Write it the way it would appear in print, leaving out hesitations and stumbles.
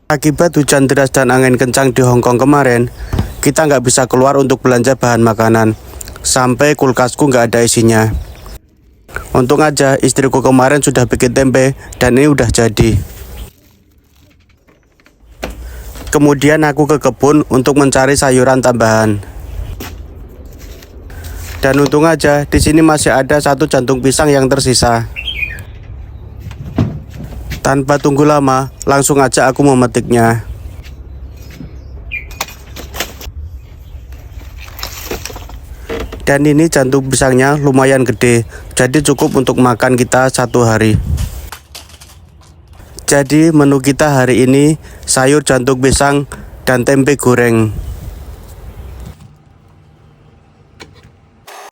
Akibat hujan deras dan angin kencang di Hong Kong kemarin, kita nggak bisa keluar untuk belanja bahan makanan. Sampai kulkasku nggak ada isinya. Untung aja istriku kemarin sudah bikin tempe dan ini udah jadi. Kemudian aku ke kebun untuk mencari sayuran tambahan. Dan untung aja di sini masih ada satu jantung pisang yang tersisa. Tanpa tunggu lama, langsung aja aku memetiknya. Dan ini jantung pisangnya lumayan gede, jadi cukup untuk makan kita satu hari. Jadi menu kita hari ini sayur jantung pisang dan tempe goreng.